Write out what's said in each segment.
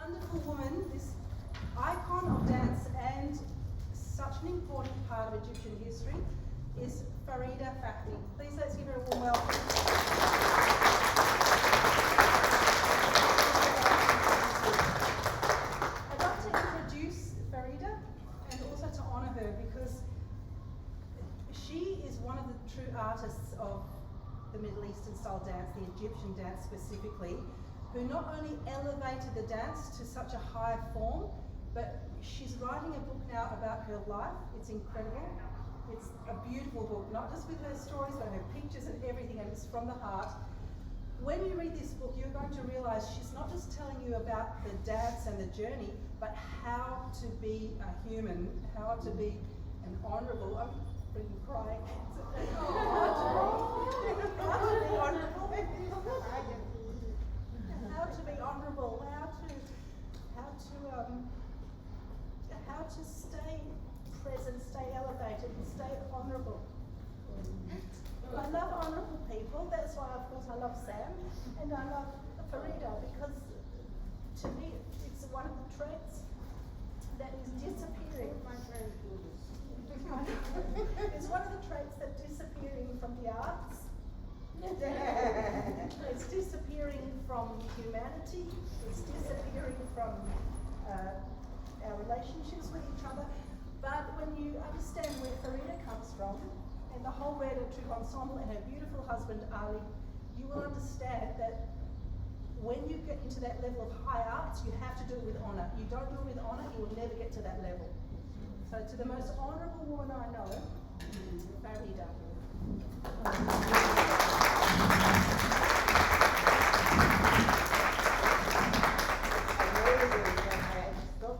wonderful woman, this icon of dance and such an important part of Egyptian history is Farida. Please let's give her a warm welcome. I'd like to introduce Farida and also to honour her because she is one of the true artists of the Middle Eastern style dance, the Egyptian dance specifically, who not only elevated the dance to such a high form, but she's writing a book now about her life. It's incredible. It's a beautiful book, not just with her stories, but her pictures and everything, and it's from the heart. When you read this book, you're going to realise she's not just telling you about the dance and the journey, but how to be a human, how to be an honourable, I'm freaking crying. How to be honourable, how to stay present, stay elevated, and stay honourable. I love honourable people. That's why, of course, I love Sam and I love Farida, because to me, it's one of the traits that is disappearing. It's one of the traits that's disappearing from the arts. It's disappearing from humanity. It's disappearing from our relationships with each other. But when you understand where Farida comes from, and the whole Reda Troupe Ensemble and her beautiful husband Ali, you will understand that when you get into that level of high arts, you have to do it with honour. You don't do it with honour, you will never get to that level. So to the most honourable woman I know, Farida.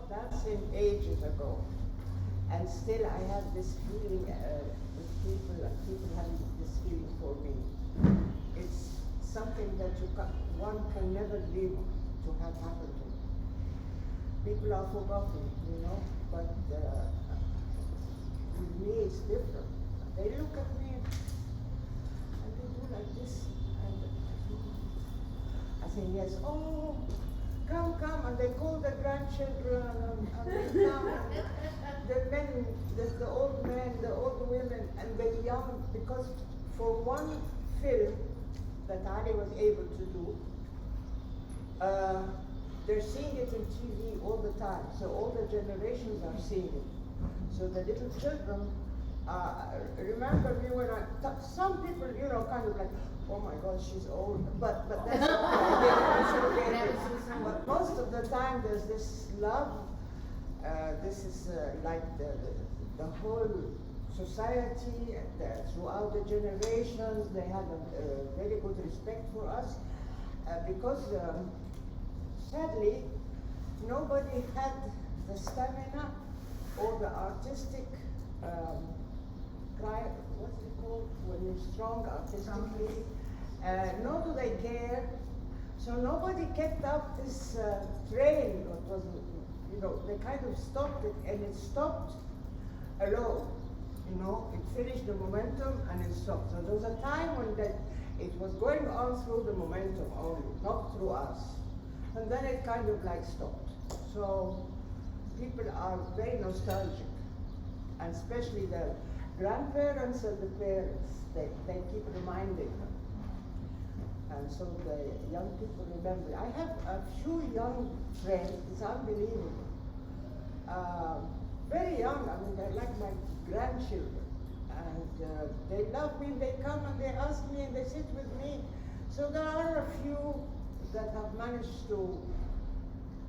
Dancing ages ago, and still I have this feeling with people having this feeling for me. It's something that one can never live to have happened to. People are forgotten, but with me it's different. They look at me and they do like this, and I say yes, oh, come, and they call the grandchildren, and they come, the men, the old men, the old women, and the young, because for one film that Ali was able to do, they're seeing it in TV all the time, so all the generations are seeing it. So the little children, remember me when some people, kind of like, oh my God, she's old, but that's okay. But most of the time there's this love. This is like the whole society, throughout the generations, they have a very good respect for us, because sadly, nobody had the stamina or the artistic what's it called, when you're strong artistically, nor do they care. So nobody kept up this train. What was, they kind of stopped it, and it stopped alone. It finished the momentum and it stopped. So there was a time when it was going on through the momentum only, not through us. And then it kind of like stopped. So people are very nostalgic, and especially the grandparents and the parents, they keep reminding them. And so the young people remember. I have a few young friends, it's unbelievable. Very young, I mean, they're like my grandchildren. And they love me, they come and they ask me and they sit with me. So there are a few that have managed to,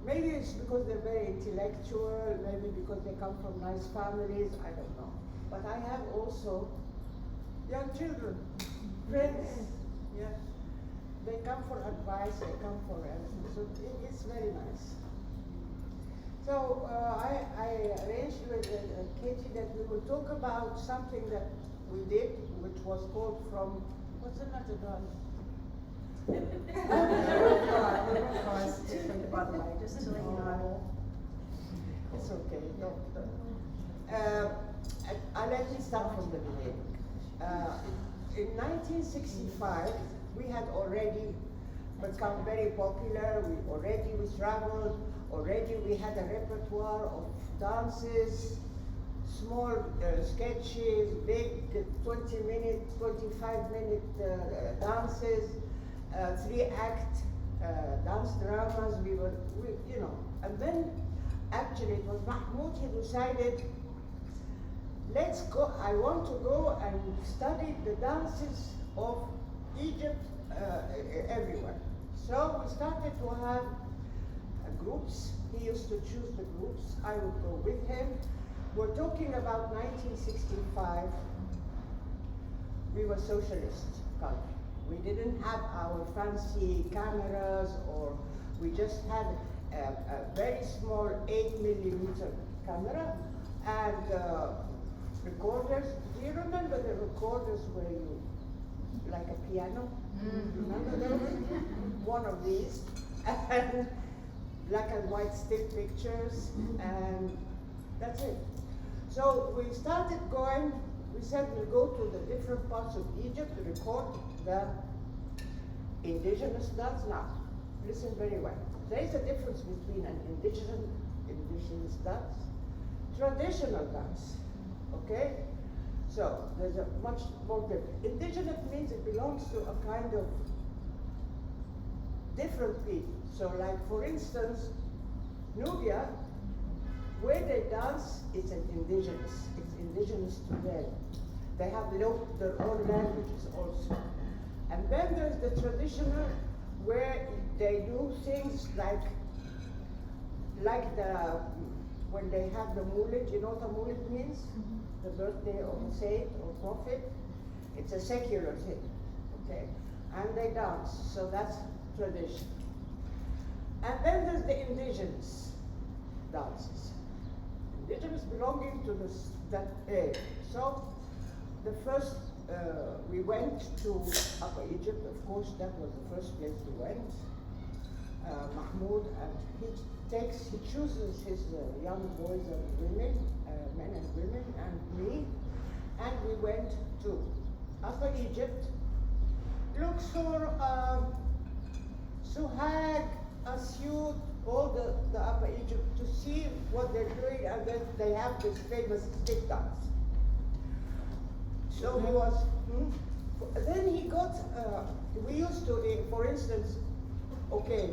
maybe it's because they're very intellectual, maybe because they come from nice families, I don't know. But I have also young children, friends, yeah. They come for advice, they come for everything, so it's very nice. So I arranged with Katie that we will talk about something that we did, which was called from, what's the matter, darling? By the way, just to let you know. It's okay. Let me start from the beginning. In 1965, we had already become very popular. We traveled, already we had a repertoire of dances, small sketches, big 20-minute, 25-minute dances, 3-act dance dramas. And then actually it was Mahmoud, he decided, let's go, I want to go and study the dances of Egypt everywhere. So we started to have groups. He used to choose the groups. I would go with him. We're talking about 1965. We were socialist country. We didn't have our fancy cameras, or we just had a very small 8mm camera and recorders. Do you remember the recorders where you, like a piano? Remember those? One of these. And black and white still pictures, and that's it. So we started going, we said we'll go to the different parts of Egypt to record the indigenous dance. Now, listen very well. There is a difference between an indigenous dance, traditional dance, okay? So there's a much more different. Indigenous means it belongs to a kind of different people. So like for instance, Nubia, where they dance, it's an indigenous. It's indigenous to them. They have their own languages also. And then there's the traditional, where they do things like when they have the Moulid. You know what a Moulid means? The birthday of a saint or prophet. It's a secular thing, okay? And they dance, so that's tradition. And then there's the indigenous dances. Indigenous belonging to that area. So the first, we went to Upper Egypt, of course, that was the first place we went. Mahmoud, and he chooses his young boys and women, men and women, and me, and we went to Upper Egypt, Luxor, Suhag, Asyut, all the Upper Egypt, to see what they're doing, and then they have this famous stick dance. So he was, then he got, we used to, for instance, okay,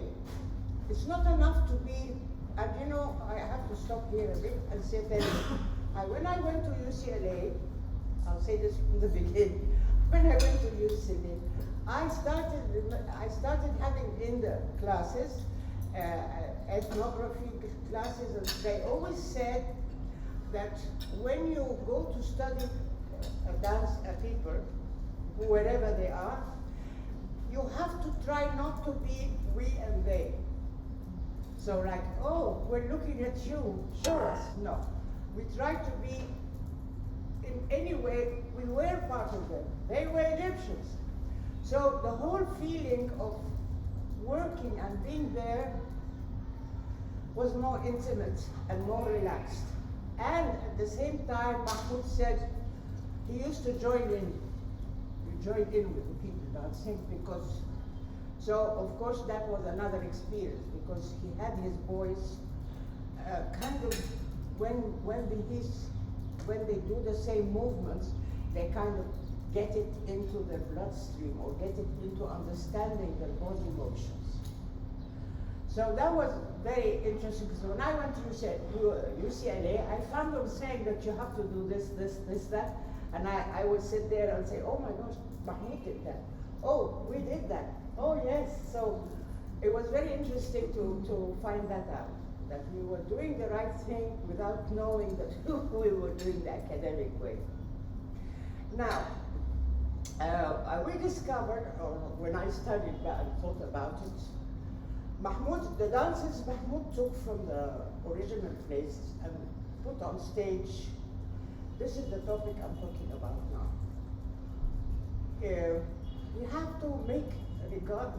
it's not enough to be, and you know, I have to stop here a bit and say that when I went to UCLA, I'll say this from the beginning, when I went to UCLA, I started having in the classes, ethnography classes, and they always said that when you go to study dance people, wherever they are, you have to try not to be we and they. So like, oh, we're looking at you, show us. No, we try to be, in any way, we were part of them. They were Egyptians. So the whole feeling of working and being there was more intimate and more relaxed. And at the same time, Mahmoud said he used to join in. He joined in with the people dancing because, so of course that was another experience because he had his boys kind of, when they do the same movements, they kind of get it into their bloodstream or get it into understanding their body motions. So that was very interesting because when I went to UCLA, I found them saying that you have to do this, that, and I would sit there and say, oh my gosh, Mahmoud did that. Oh, we did that. Oh yes. So it was very interesting to find that out, that we were doing the right thing without knowing that we were doing the academic way. Now, we discovered, or when I studied and thought about it, the dances Mahmoud took from the original places and put on stage. This is the topic I'm talking about now. We have to make regard,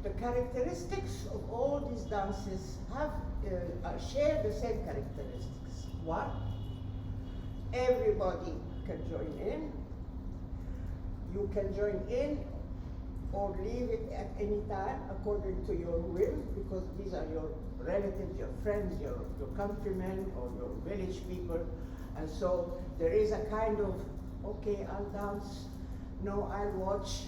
the characteristics of all these dances have share the same characteristics. One, everybody can join in. You can join in or leave it at any time according to your will, because these are your relatives, your friends, your countrymen, or your village people. And so there is a kind of, okay, I'll dance, no, I'll watch.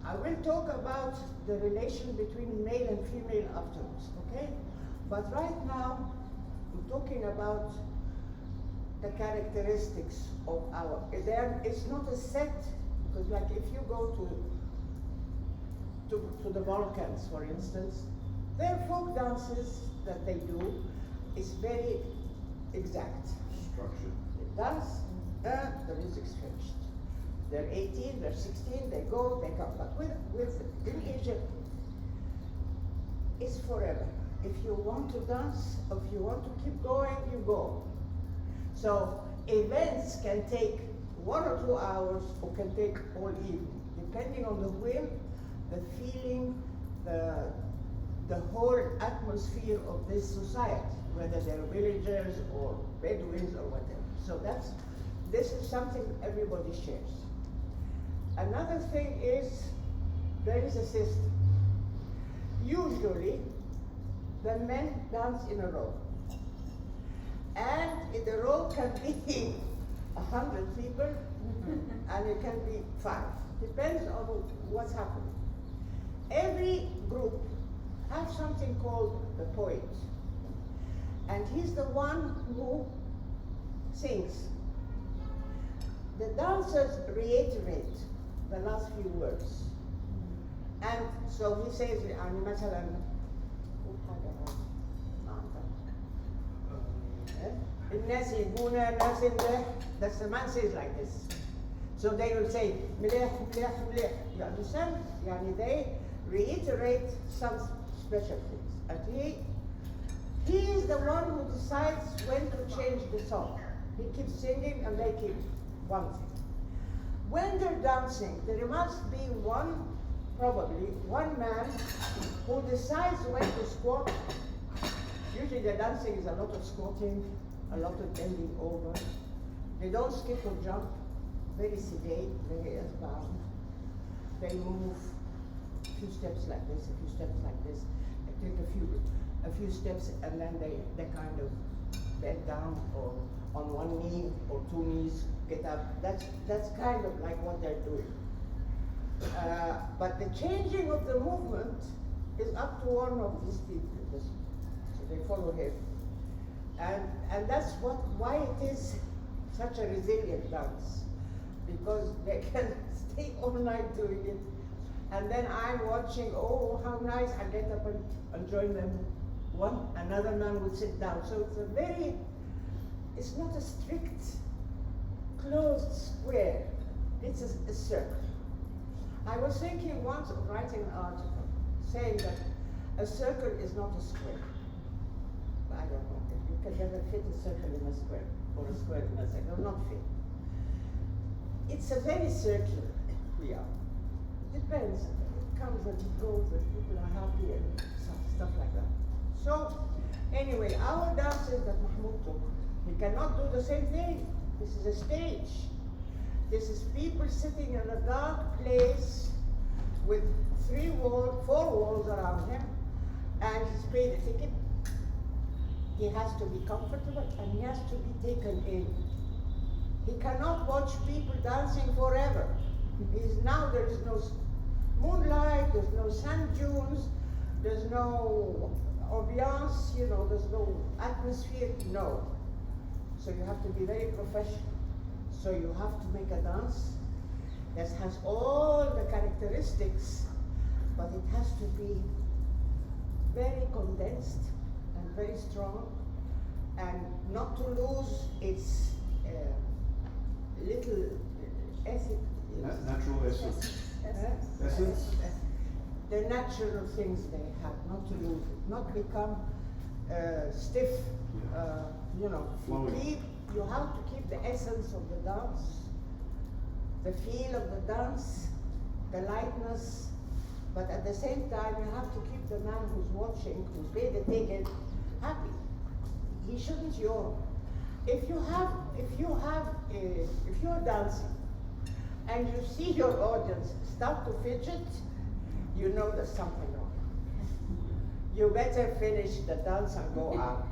I will talk about the relation between male and female afterwards, okay? But right now, I'm talking about the characteristics of our, it's not a set, because like if you go to the Balkans, for instance, their folk dances that they do is very exact. Structure. They dance, the music's finished. They're 18, they're 16, they go, they come. But in Egypt, it's forever. If you want to dance, if you want to keep going, you go. So events can take 1 or 2 hours, or can take all evening, depending on the will, the feeling, the whole atmosphere of this society, whether they're villagers or Bedouins or whatever. So this is something everybody shares. Another thing is, there is a system. Usually, the men dance in a row. And the row can be 100 people, and it can be 5. Depends on what's happening. Every group has something called the poet. And he's the one who sings. The dancers reiterate the last few words. And so he says, مثلا الناس يبونا الناس that's the man says like this. So they will say مليح مليح مليح. You understand? يعني they reiterate some special things. And he is the one who decides when to change the song. He keeps singing and they keep one thing. When they're dancing, there must be probably one man who decides when to squat. Usually the dancing is a lot of squatting, a lot of bending over. They don't skip or jump, very sedate, very earthbound. They move a few steps like this, a few steps like this, take a few steps, and then they kind of bend down or on one knee or 2 knees, get up. That's kind of like what they're doing. But the changing of the movement is up to one of these people. So they follow him. And that's why it is such a resilient dance. Because they can stay all night doing it. And then I'm watching, oh, how nice, I get up and join them. Another man would sit down. So it's not a strict, closed square. It's a circle. I was thinking once of writing an article saying that a circle is not a square. I don't know. You can never fit a circle in a square, or a square in a circle. It will not fit. It's a very circular, we are. Depends. It comes and it goes, and people are happy and stuff like that. So, anyway, our dances that Mahmoud took, we cannot do the same thing. This is a stage. This is people sitting in a dark place with 4 walls around him, and he's paid a ticket. He has to be comfortable and he has to be taken in. He cannot watch people dancing forever. There is no moonlight, there's no sand dunes, there's no ambiance, there's no atmosphere, no. So you have to be very professional. So you have to make a dance that has all the characteristics, but it has to be very condensed and very strong, and not to lose its little ethic. Natural essence. Essence? The natural things they have, not to lose it, not become stiff, Flowing. You have to keep the essence of the dance, the feel of the dance, the lightness, but at the same time you have to keep the man who's watching, who's paid the ticket, happy. He shouldn't yawn. If you're dancing and you see your audience start to fidget, you know there's something wrong. You better finish the dance and go out.